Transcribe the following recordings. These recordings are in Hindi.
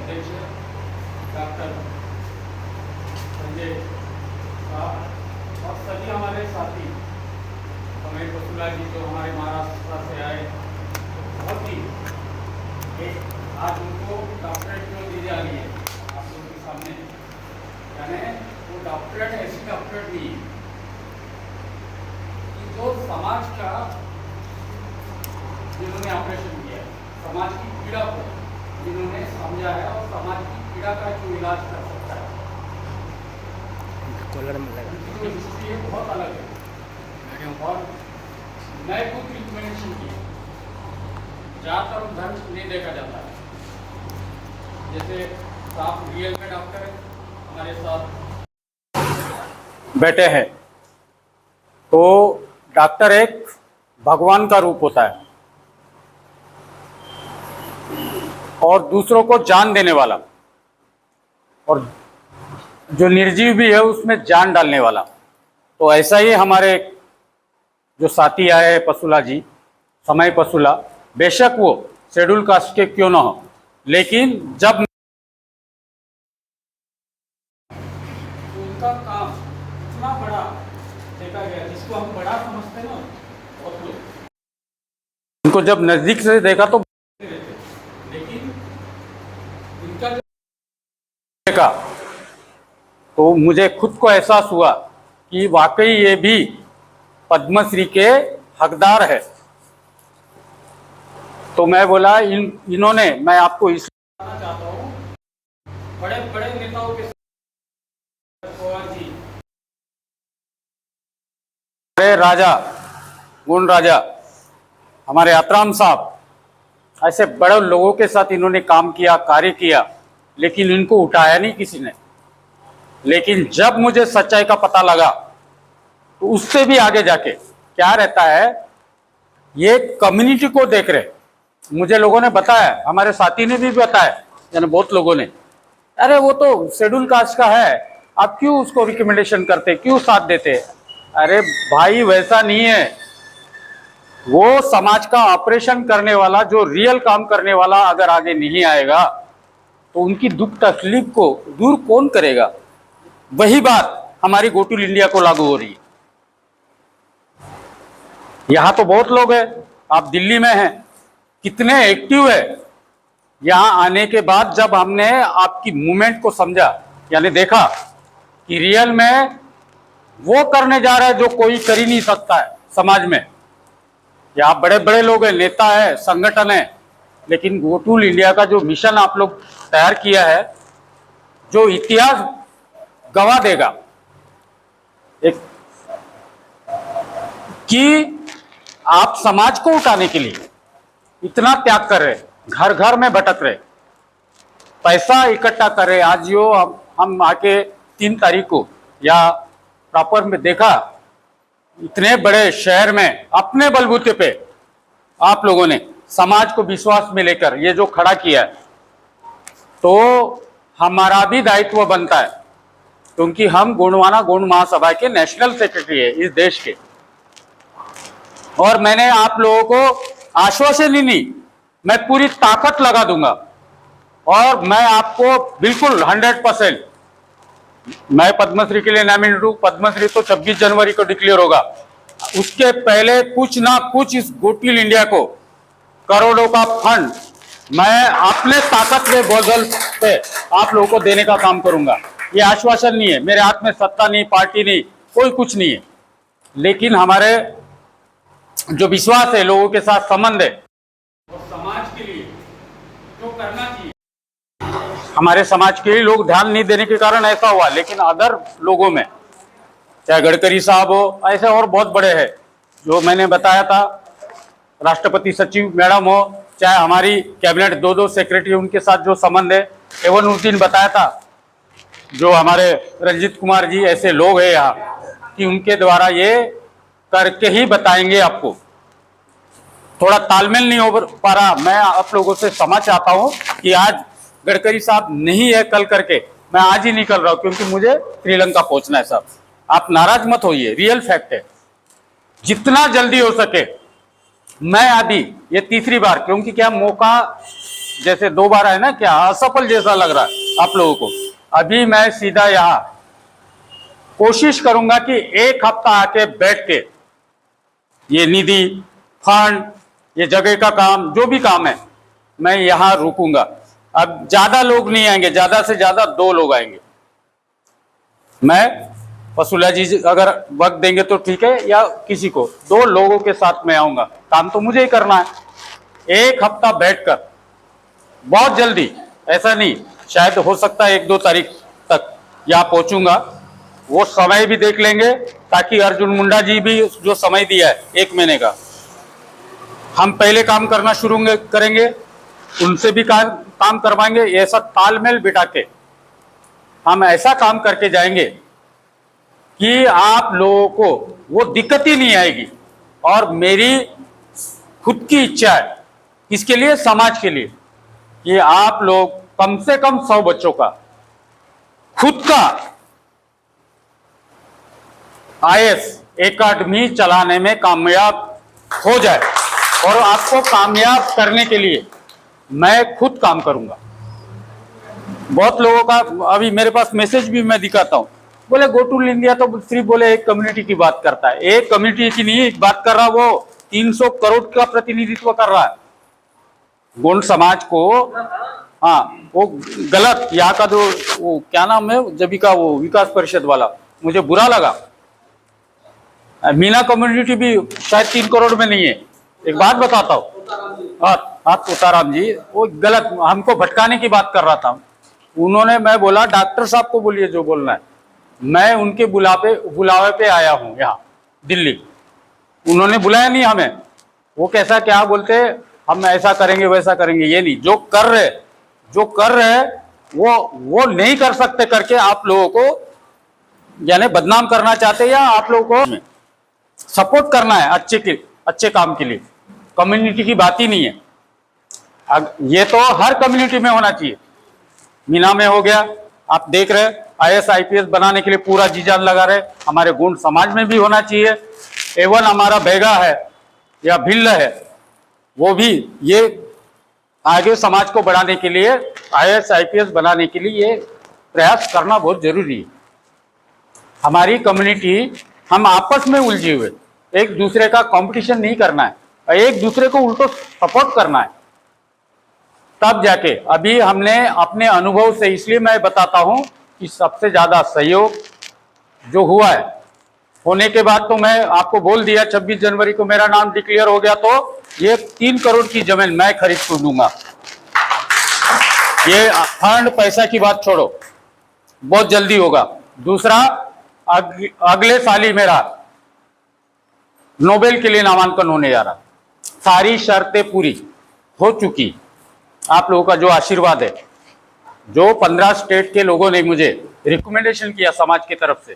अध्यक्ष डॉक्टर संजय साहब और सभी हमारे साथी समय पसुला जी जो हमारे महाराष्ट्र से आए, बहुत ही आज उनको डॉक्टरेट जो दी जा रही है आप लोगों के सामने, यानी वो डॉक्टरेट ऐसी डॉक्टरेट दी कि जो समाज का जिन्होंने ऑपरेशन किया है, समाज की पीड़ा को जिन्होंने समझा है और समाज की पीड़ा का जो इलाज कर सकता है, उनकी जो हिस्ट्री है बहुत अलग है। और नए बुक रिकमेंडेशन की ज़्यादातर धर्म नहीं देखा जाता है। जैसे आप रियल में डॉक्टर है हमारे साथ बैठे हैं, तो डॉक्टर एक भगवान का रूप होता है और दूसरों को जान देने वाला, और जो निर्जीव भी है उसमें जान डालने वाला। तो ऐसा ही हमारे जो साथी आए पसुला जी, समय पसुला, बेशक वो शेड्यूल कास्ट के क्यों ना हो, लेकिन जब उनका काम इतना बड़ा देखा गया, जिसको हम बड़ा समझते हैं ना, बहुत लोग उनको जब नजदीक से देखा तो लेकिन इनका जो देखा तो मुझे खुद को एहसास हुआ कि वाकई ये भी पद्मश्री के हकदार है। तो मैं बोला इन्होंने, मैं आपको इस बताना चाहता हूँ, बड़े बड़े नेताओं के पवार जी, हमारे राजा, गुण राजा, हमारे आतराम साहब, ऐसे बड़े लोगों के साथ इन्होंने काम किया, कार्य किया, लेकिन इनको उठाया नहीं किसी ने। लेकिन जब मुझे सच्चाई का पता लगा तो उससे भी आगे जाके क्या रहता है, ये कम्युनिटी को देख रहे। मुझे लोगों ने बताया, हमारे साथी ने भी बताया, यानी बहुत लोगों ने, अरे वो तो शेड्यूल कास्ट का है, आप क्यों उसको रिकमेंडेशन करते, क्यों साथ देते। अरे भाई वैसा नहीं है, वो समाज का ऑपरेशन करने वाला, जो रियल काम करने वाला अगर आगे नहीं आएगा तो उनकी दुख तकलीफ को दूर कौन करेगा। वही बात हमारी गो टू इंडिया को लागू हो रही है। यहां तो बहुत लोग हैं, आप दिल्ली में हैं, कितने एक्टिव है। यहां आने के बाद जब हमने आपकी मूवमेंट को समझा, यानी देखा कि रियल में वो करने जा रहा है जो कोई कर ही नहीं सकता है समाज में। यहाँ बड़े बड़े लोग हैं, नेता है, संगठन है, लेकिन गो टू इंडिया का जो मिशन आप लोग तैयार किया है, जो इतिहास गवा देगा एक, कि आप समाज को उठाने के लिए इतना त्याग कर रहे, घर घर में भटक रहे, पैसा इकट्ठा कर रहे। आज जो हम आके 3 तारीख को या प्रॉपर में देखा, इतने बड़े शहर में अपने बलबूते पे आप लोगों ने समाज को विश्वास में लेकर ये जो खड़ा किया है, तो हमारा भी दायित्व बनता है, क्योंकि हम गोंडवाना गोंड महासभा के नेशनल सेक्रेटरी है इस देश के। और मैंने आप लोगों को आश्वासन ही नहीं, मैं पूरी ताकत लगा दूंगा और मैं आपको बिल्कुल 100%, मैं पद्मश्री के लिए नॉमिनेट हूं। पद्मश्री तो 26 जनवरी को डिक्लेयर होगा, उसके पहले कुछ ना कुछ इस गो टू इंडिया को करोड़ों का फंड मैं अपने ताकत के बल पे आप लोगों को देने का काम करूंगा। ये आश्वासन नहीं है, मेरे हाथ में सत्ता नहीं, पार्टी नहीं, कोई कुछ नहीं है, लेकिन हमारे जो विश्वास है, लोगों के साथ संबंध है, और समाज के लिए जो करना चाहिए, हमारे समाज के लिए लोग ध्यान नहीं देने के कारण ऐसा हुआ। लेकिन अदर लोगों में, चाहे गडकरी साहब हो, ऐसे और बहुत बड़े हैं जो मैंने बताया था, राष्ट्रपति सचिव मैडम हो, चाहे हमारी कैबिनेट 2 सेक्रेटरी, उनके साथ जो संबंध है, एवं उस दिन बताया था जो हमारे रंजीत कुमार जी, ऐसे लोग हैं यहाँ कि उनके द्वारा ये करके ही बताएंगे आपको। थोड़ा तालमेल नहीं हो पा रहा, मैं आप लोगों से क्षमा चाहता हूँ कि आज गडकरी साहब नहीं है, कल करके मैं आज ही निकल रहा हूँ, क्योंकि मुझे श्रीलंका पहुंचना है। साहब आप नाराज मत होइए, रियल फैक्ट है, जितना जल्दी हो सके मैं अभी, ये तीसरी बार, क्योंकि क्या मौका जैसे 2 बार है ना, क्या असफल जैसा लग रहा है आप लोगों को। अभी मैं सीधा यहाँ कोशिश करूंगा कि 1 हफ्ता आके बैठ के ये निधि फंड, ये जगह का काम, जो भी काम है, मैं यहाँ रुकूंगा। अब ज्यादा लोग नहीं आएंगे, ज्यादा से ज्यादा 2 लोग आएंगे। मैं वसुला जी अगर वक्त देंगे तो ठीक है, या किसी को 2 लोगों के साथ में आऊंगा। काम तो मुझे ही करना है। 1 हफ्ता बैठकर, बहुत जल्दी, ऐसा नहीं, शायद हो सकता है 1-2 तारीख तक यहाँ पहुंचूंगा। वो समय भी देख लेंगे, ताकि अर्जुन मुंडा जी भी जो समय दिया है 1 महीने का, हम पहले काम करना शुरू करेंगे, उनसे भी काम करवाएंगे। ऐसा तालमेल बिठा के हम ऐसा काम करके जाएंगे कि आप लोगों को वो दिक्कत ही नहीं आएगी। और मेरी खुद की इच्छा है, किसके लिए? समाज के लिए, कि आप लोग कम से कम 100 बच्चों का खुद का IAS एकेडमी चलाने में कामयाब हो जाए। और आपको कामयाब करने के लिए मैं खुद काम करूंगा। बहुत लोगों का अभी मेरे पास मैसेज भी मैं दिखाता हूं, बोले गो टू इंडिया तो सिर्फ बोले एक कम्युनिटी की बात करता है। एक कम्युनिटी की नहीं बात कर रहा, वो 300 करोड़ का प्रतिनिधित्व कर रहा है गोंड समाज को। हाँ, वो गलत, यहाँ का जो वो क्या नाम है जबी का, वो विकास परिषद वाला, मुझे बुरा लगा। मीना कम्युनिटी भी शायद 3 करोड़ में नहीं है। एक बात बताता हूँ, हाँ तुताराम जी, वो गलत हमको भटकाने की बात कर रहा था। उन्होंने, मैं बोला डॉक्टर साहब को बोलिए जो बोलना है, मैं उनके बुलावे पे आया हूँ यहाँ दिल्ली। उन्होंने बुलाया नहीं हमें। वो कैसा क्या बोलते, हम ऐसा करेंगे वैसा करेंगे, ये नहीं, जो कर रहे वो नहीं कर सकते करके आप लोगों को यानी बदनाम करना चाहते, या आप लोगों को सपोर्ट करना है अच्छे काम के लिए। कम्युनिटी की बात ही नहीं है, ये तो हर कम्युनिटी में होना चाहिए। मीना में हो गया, आप देख रहे IAS IPS बनाने के लिए पूरा जी जान लगा रहे। हमारे गोंड समाज में भी होना चाहिए। एवं हमारा बैगा है या भिल्ल है, वो भी ये आगे समाज को बढ़ाने के लिए, IAS IPS बनाने के लिए ये प्रयास करना बहुत जरूरी है। हमारी कम्युनिटी, हम आपस में उलझे हुए, एक दूसरे का कंपटीशन नहीं करना है, एक दूसरे को उल्टो सपोर्ट करना है, तब जाके। अभी हमने अपने अनुभव से, इसलिए मैं बताता हूं कि सबसे ज्यादा सहयोग जो हुआ है, होने के बाद तो मैं आपको बोल दिया 26 जनवरी को मेरा नाम डिक्लेयर हो गया, तो ये 3 करोड़ की जमीन मैं खरीद कर दूंगा। ये फंड पैसा की बात छोड़ो, बहुत जल्दी होगा। दूसरा, अगले साल ही मेरा नोबेल के लिए नामांकन होने जा रहा, सारी शर्तें पूरी हो चुकी। आप लोगों का जो आशीर्वाद है, जो 15 स्टेट के लोगों ने मुझे रिकमेंडेशन किया समाज की तरफ से,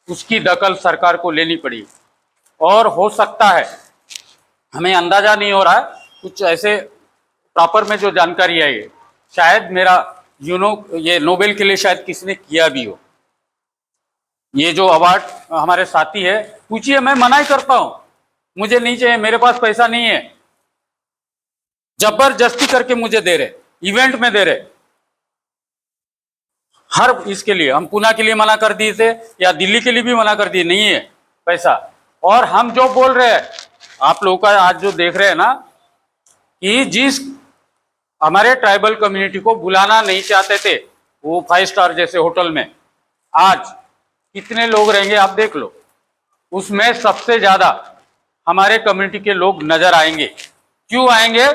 उसकी दखल सरकार को लेनी पड़ी। और हो सकता है, हमें अंदाजा नहीं हो रहा है, कुछ ऐसे प्रॉपर में जो जानकारी आई है, शायद मेरा ये नोबेल के लिए शायद किसने किया भी हो। ये जो अवार्ड हमारे साथी है, पूछिए, मैं मना ही करता हूं, मुझे नहीं चाहिए, मेरे पास पैसा नहीं है, जबरदस्ती करके मुझे दे रहे, इवेंट में दे रहे। हर इसके लिए हम पुणे के लिए मना कर दिए थे, या दिल्ली के लिए भी मना कर दिए, नहीं है पैसा। और हम जो बोल रहे हैं, आप लोगों का आज जो देख रहे हैं ना, कि जिस हमारे ट्राइबल कम्युनिटी को बुलाना नहीं चाहते थे, वो 5 स्टार जैसे होटल में, आज कितने लोग रहेंगे आप देख लो। उसमें सबसे ज्यादा हमारे कम्युनिटी के लोग नजर आएंगे। क्यों आएंगे?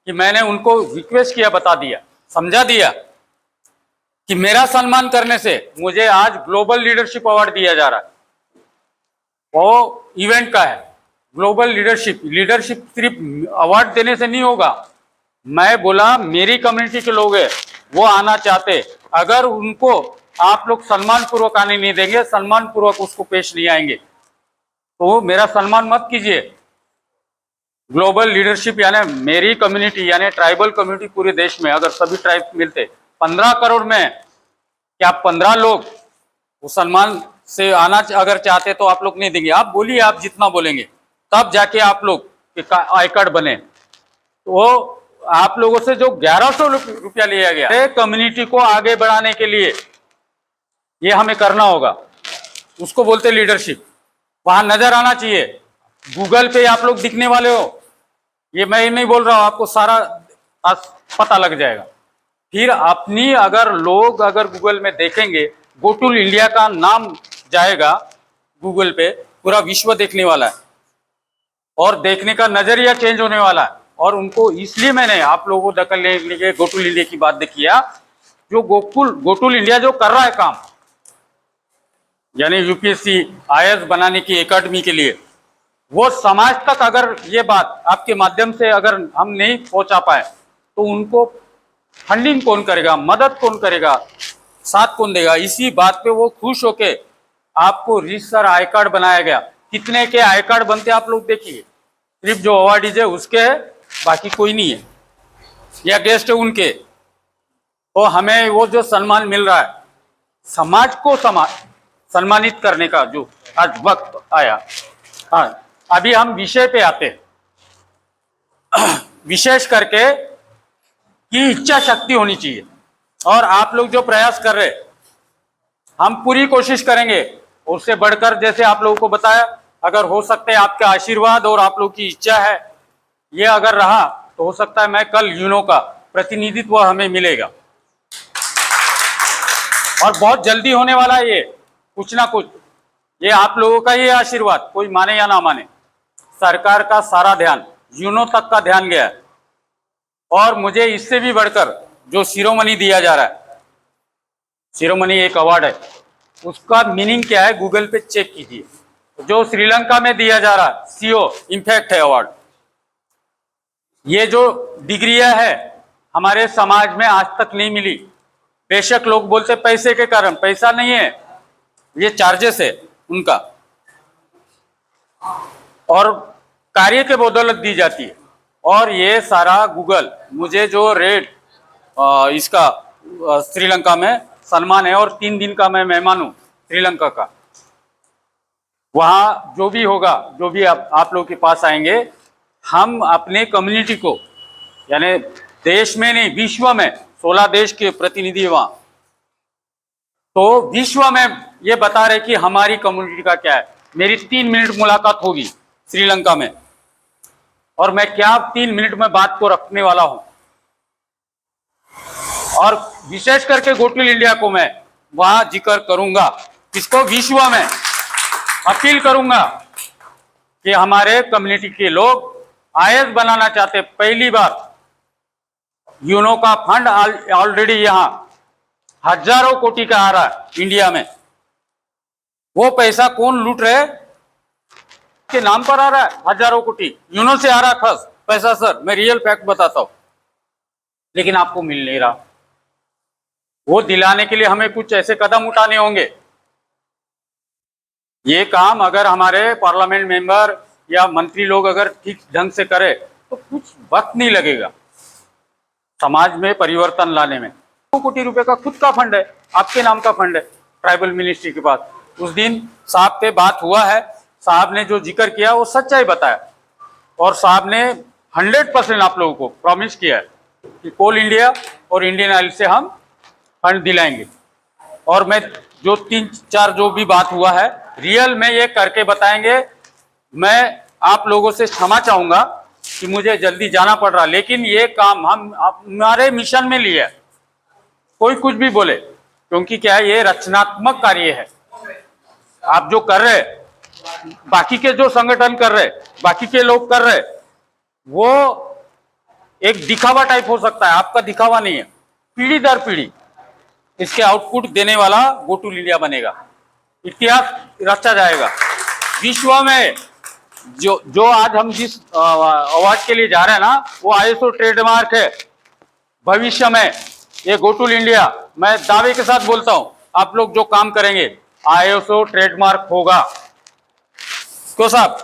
कि मैंने उनको रिक्वेस्ट किया, बता दिया, समझा दिया कि मेरा सम्मान करने से मुझे आज ग्लोबल लीडरशिप अवार्ड दिया जा रहा है। वो इवेंट का है, ग्लोबल लीडरशिप सिर्फ अवार्ड देने से नहीं होगा। मैं बोला मेरी कम्युनिटी के लोग हैं, वो आना चाहते, अगर उनको आप लोग सम्मान पूर्वक आने नहीं देंगे, सम्मान पूर्वक उसको पेश नहीं आएंगे, तो मेरा सम्मान मत कीजिए। ग्लोबल लीडरशिप यानी मेरी कम्युनिटी, यानी ट्राइबल कम्युनिटी पूरे देश में अगर सभी ट्राइब मिलते 15 करोड़ में, क्या 15 लोग वो सम्मान से आना अगर चाहते तो आप लोग नहीं देंगे? आप बोलिए, आप जितना बोलेंगे तब जाके आप लोग आई कार्ड बने। तो आप लोगों से जो 1100 रुपया लिया गया कम्युनिटी को आगे बढ़ाने के लिए, ये हमें करना होगा। उसको बोलते लीडरशिप। वहां नजर आना चाहिए। गूगल पे आप लोग दिखने वाले हो, ये मैं नहीं बोल रहा हूं, आपको सारा पता लग जाएगा। फिर अपनी अगर लोग अगर गूगल में देखेंगे, गो टू इंडिया का नाम जाएगा गूगल पे, पूरा विश्व देखने वाला है और देखने का नजरिया चेंज होने वाला है। और उनको इसलिए मैंने आप लोगों को दखल लेने के लिए गो टू इंडिया की बात किया। जो गो टू इंडिया जो कर रहा है काम, यानी यूपीएससी आईएएस बनाने की एकेडमी के लिए, वो समाज तक अगर ये बात आपके माध्यम से अगर हम नहीं पहुंचा पाए तो उनको फंडिंग कौन करेगा, मदद कौन करेगा, साथ कौन देगा? इसी बात पे वो खुश होके आपको रीसर आई कार्ड बनाया गया। कितने के आई कार्ड बनते आप लोग देखिए, सिर्फ जो अवार्डीज है उसके है, बाकी कोई नहीं है, या गेस्ट है उनके। तो हमें वो जो सम्मान मिल रहा है, समाज को सम्मानित करने का जो आज वक्त आया। हाँ, अभी हम विषय पे आते हैं। विशेष करके कि इच्छा शक्ति होनी चाहिए। और आप लोग जो प्रयास कर रहे, हम पूरी कोशिश करेंगे। उससे बढ़कर जैसे आप लोगों को बताया, अगर हो सकता है आपका आशीर्वाद और आप लोग की इच्छा है, ये अगर रहा तो हो सकता है मैं कल यूनो का प्रतिनिधित्व हमें मिलेगा। और बहुत जल्दी होने वाला है ये, कुछ ना कुछ। ये आप लोगों का ही आशीर्वाद, कोई माने या ना माने, सरकार का सारा ध्यान यूनो तक का ध्यान गया है। और मुझे इससे भी बढ़कर जो शिरोमणि दिया जा रहा है, शिरोमणि एक अवार्ड है, उसका मीनिंग क्या है गूगल पे चेक कीजिए। जो श्रीलंका में दिया जा रहा है सीओ इम्पैक्ट है अवार्ड। ये जो डिग्रियां है हमारे समाज में आज तक नहीं मिली। बेशक लोग बोलते पैसे के कारण, पैसा नहीं है, ये चार्जेस है उनका, और कार्य के बदौलत दी जाती है। और ये सारा गूगल, मुझे जो रेड इसका श्रीलंका में सम्मान है, और 3 दिन का मैं मेहमान हूँ श्रीलंका का। वहाँ जो भी होगा, जो भी आप लोग के पास आएंगे, हम अपने कम्युनिटी को, यानी देश में नहीं विश्व में 16 देश के प्रतिनिधि वहाँ, तो विश्व में ये बता रहे कि हमारी कम्युनिटी का क्या है। मेरी 3 मिनट मुलाकात होगी श्रीलंका में, और मैं क्या 3 मिनट में बात को रखने वाला हूं। और विशेष करके गो टू इंडिया को मैं वहां जिक्र करूंगा, इसको विश्व में अपील करूंगा कि हमारे कम्युनिटी के लोग आईएएस बनाना चाहते। पहली बार यूनो का फंड ऑलरेडी यहां हजारों कोटि का आ रहा है इंडिया में। वो पैसा कौन लूट रहे के नाम पर आ रहा है, हजारों कोटि यूनो से आ रहा है खर्च पैसा। सर मैं रियल फैक्ट बताता हूं, लेकिन आपको मिल नहीं रहा। वो दिलाने के लिए हमें कुछ ऐसे कदम उठाने होंगे। ये काम अगर हमारे पार्लियामेंट मेंबर या मंत्री लोग अगर ठीक ढंग से करे तो कुछ वक्त नहीं लगेगा समाज में परिवर्तन लाने में। 2 कोटि रुपए का खुद का फंड है, आपके नाम का फंड है ट्राइबल मिनिस्ट्री के पास। उस दिन साहब पे बात हुआ है, साहब ने जो जिक्र किया वो सच्चाई बताया, और साहब ने 100% आप लोगों को प्रॉमिस किया है कि कोल इंडिया और इंडियन ऑयल से हम फंड दिलाएंगे। और मैं जो 3-4 जो भी बात हुआ है रियल में ये करके बताएंगे। मैं आप लोगों से क्षमा चाहूंगा कि मुझे जल्दी जाना पड़ रहा, लेकिन ये काम हम हमारे मिशन में लिया है। कोई कुछ भी बोले, क्योंकि क्या है ये रचनात्मक कार्य है। आप जो कर रहे, बाकी के जो संगठन कर रहे, बाकी के लोग कर रहे, वो एक दिखावा टाइप हो सकता है, आपका दिखावा नहीं है। पीढ़ी दर पीढ़ी इसके आउटपुट देने वाला गो टू इंडिया बनेगा, इतिहास रचा जाएगा विश्व में। जो आज हम जिस अवार्ड के लिए जा रहे हैं ना, वो आईएसओ ट्रेडमार्क है। भविष्य में ये गो टू इंडिया, मैं दावे के साथ बोलता हूं, आप लोग जो काम करेंगे आईएसओ ट्रेडमार्क होगा। क्यों साहब,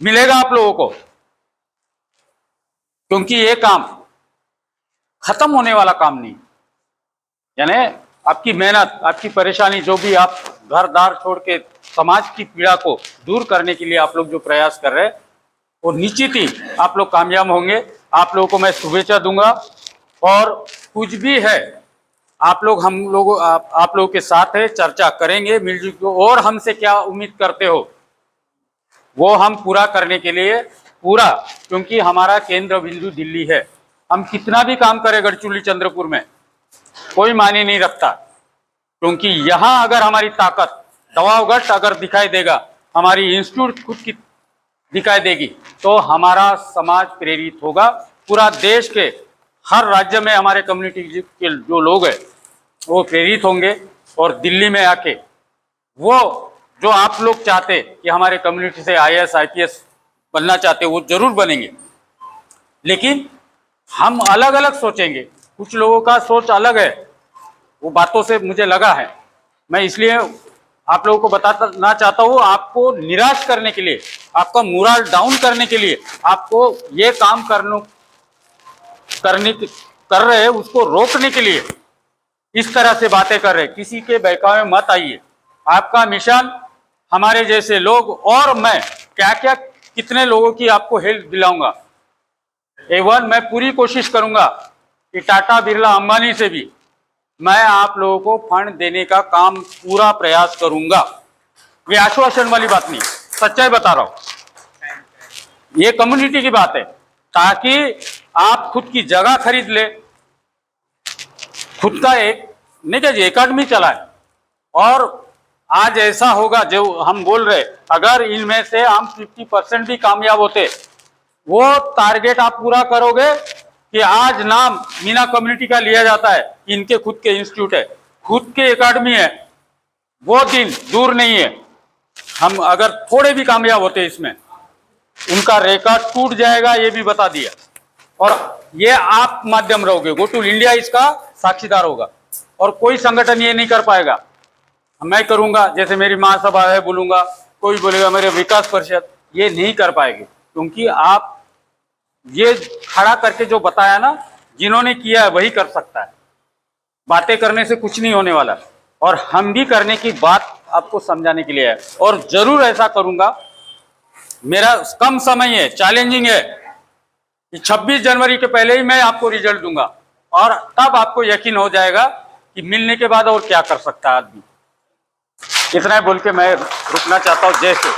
मिलेगा आप लोगों को, क्योंकि ये काम खत्म होने वाला काम नहीं। यानी आपकी मेहनत, आपकी परेशानी, जो भी आप घर दार छोड़ के समाज की पीड़ा को दूर करने के लिए आप लोग जो प्रयास कर रहे हैं, वो निश्चित ही आप लोग कामयाब होंगे। आप लोगों को मैं शुभेच्छा दूंगा। और कुछ भी है आप लोगों के साथ है, चर्चा करेंगे मिलजुल के, और हमसे क्या उम्मीद करते हो वो हम पूरा करने के लिए पूरा, क्योंकि हमारा केंद्र बिंदु दिल्ली है। हम कितना भी काम करें गढ़चिरौली चंद्रपुर में कोई मायने नहीं रखता, क्योंकि यहाँ अगर हमारी ताकत दवावगढ़ अगर दिखाई देगा, हमारी इंस्टीट्यूट खुद की दिखाई देगी, तो हमारा समाज प्रेरित होगा। पूरा देश के हर राज्य में हमारे कम्युनिटी के जो लोग हैं वो प्रेरित होंगे, और दिल्ली में आके वो जो आप लोग चाहते कि हमारे कम्युनिटी से IAS IPS बनना चाहते वो जरूर बनेंगे। लेकिन हम अलग अलग सोचेंगे, कुछ लोगों का सोच अलग है, वो बातों से मुझे लगा है। मैं इसलिए आप लोगों को बताना चाहता हूँ, आपको निराश करने के लिए, आपका मोरल डाउन करने के लिए, आपको ये काम कर रहे हैं उसको रोकने के लिए इस तरह से बातें कर रहे हैं। किसी के बहकावे में मत आइए। आपका मिशन हमारे जैसे लोग, और मैं क्या क्या कितने लोगों की आपको हेल्प दिलाऊंगा। एवन मैं पूरी कोशिश करूंगा कि टाटा बिरला अंबानी से भी मैं आप लोगों को फंड देने का काम पूरा प्रयास करूंगा। ये आश्वासन वाली बात नहीं, सच्चाई बता रहा हूं। ये कम्युनिटी की बात है, ताकि आप खुद की जगह खरीद ले, खुद का एक नहीं एकेडमी चलाए। और आज ऐसा होगा जो हम बोल रहे, अगर इनमें से हम 50% भी कामयाब होते, वो टारगेट आप पूरा करोगे कि आज नाम मीना कम्युनिटी का लिया जाता है, इनके खुद के इंस्टीट्यूट है, खुद के एकेडमी है, वो दिन दूर नहीं है। हम अगर थोड़े भी कामयाब होते इसमें, उनका रिकॉर्ड टूट जाएगा, ये भी बता दिया। और ये आप माध्यम रहोगे, गो टू इंडिया इसका साक्षीदार होगा, और कोई संगठन ये नहीं कर पाएगा। मैं करूंगा, जैसे मेरी महासभा है बोलूंगा, कोई बोलेगा मेरे विकास परिषद, ये नहीं कर पाएंगे। क्योंकि आप ये खड़ा करके जो बताया ना, जिन्होंने किया है वही कर सकता है। बातें करने से कुछ नहीं होने वाला, और हम भी करने की बात आपको समझाने के लिए है, और जरूर ऐसा करूंगा। मेरा कम समय है, चैलेंजिंग है कि 26 जनवरी के पहले ही मैं आपको रिजल्ट दूंगा, और तब आपको यकीन हो जाएगा कि मिलने के बाद और क्या कर सकता है आदमी। इतना बोल के मैं रुकना चाहता हूँ। जय श्री